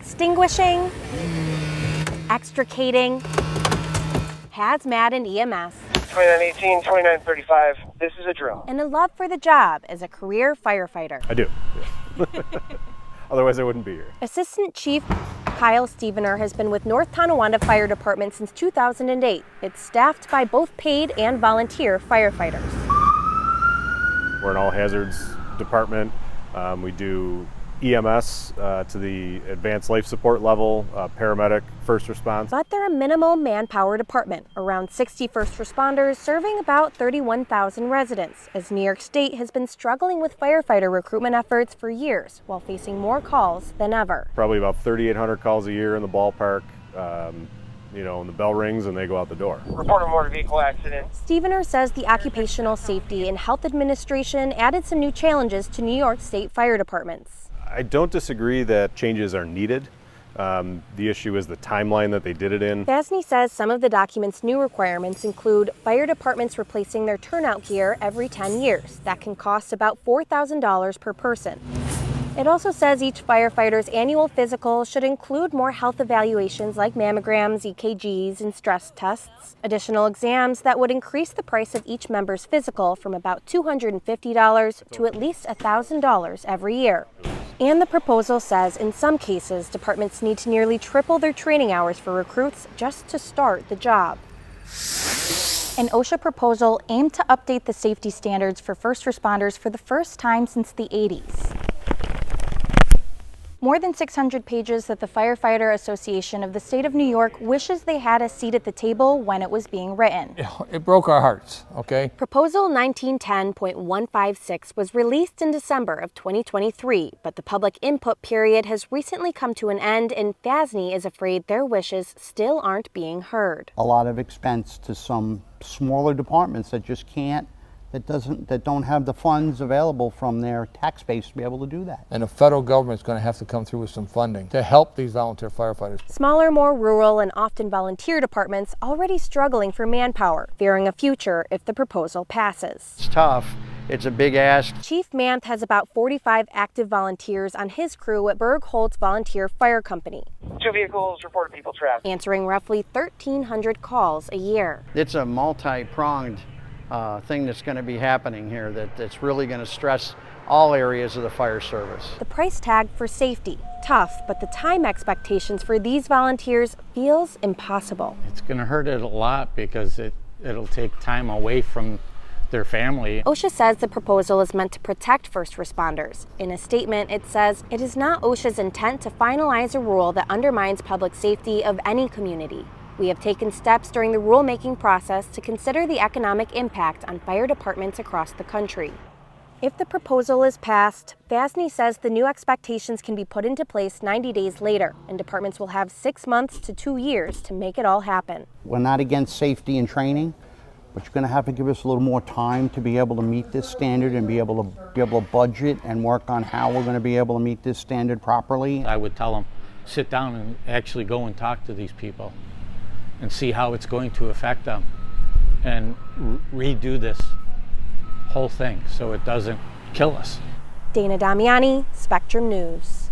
extinguishing, extricating, hazmat and EMS. 2918, 2935, this is a drill. And a love for the job as a career firefighter. I do. Yeah. Otherwise, I wouldn't be here. Assistant Chief Kyle Stevener has been with North Tonawanda Fire Department since 2008. It's staffed by both paid and volunteer firefighters. We're an all hazards department. We do EMS to the advanced life support level, paramedic, first response. But they're a minimal manpower department, around 60 first responders serving about 31,000 residents, as New York State has been struggling with firefighter recruitment efforts for years while facing more calls than ever. Probably about 3,800 calls a year in the ballpark. And the bell rings and they go out the door. Report a motor vehicle accident. Stevener says the Occupational Safety and Health Administration added some new challenges to New York State fire departments. I don't disagree that changes are needed. The issue is the timeline that they did it in. Vasny says some of the document's new requirements include fire departments replacing their turnout gear every 10 years. That can cost about $4,000 per person. It also says each firefighter's annual physical should include more health evaluations like mammograms, EKGs, and stress tests. Additional exams that would increase the price of each member's physical from about $250 to at least $1,000 every year. And the proposal says in some cases, departments need to nearly triple their training hours for recruits just to start the job. An OSHA proposal aimed to update the safety standards for first responders for the first time since the 80s. More than 600 pages that the Firefighter Association of the State of New York wishes they had a seat at the table when it was being written. It broke our hearts, okay? Proposal 1910.156 was released in December of 2023, but the public input period has recently come to an end, and FASNY is afraid their wishes still aren't being heard. A lot of expense to some smaller departments that just can't, that don't have the funds available from their tax base to be able to do that. And the federal government's going to have to come through with some funding to help these volunteer firefighters. Smaller, more rural, and often volunteer departments already struggling for manpower, fearing a future if the proposal passes. It's tough. It's a big ask. Chief Manth has about 45 active volunteers on his crew at Berg-Holtz Volunteer Fire Company. 2 vehicles reported people trapped. Answering roughly 1,300 calls a year. It's a multi-pronged thing that's going to be happening here that's really going to stress all areas of the fire service. The price tag for safety, tough, but the time expectations for these volunteers feels impossible. It's going to hurt it a lot because it'll take time away from their family. OSHA says the proposal is meant to protect first responders. In a statement, it says it is not OSHA's intent to finalize a rule that undermines public safety of any community. We have taken steps during the rulemaking process to consider the economic impact on fire departments across the country. If the proposal is passed, FASNY says the new expectations can be put into place 90 days later, and departments will have 6 months to 2 years to make it all happen. We're not against safety and training, but you're going to have to give us a little more time to be able to meet this standard and be able to budget and work on how we're going to be able to meet this standard properly. I would tell them, sit down and actually go and talk to these people and see how it's going to affect them and redo this whole thing so it doesn't kill us. Dana Damiani, Spectrum News.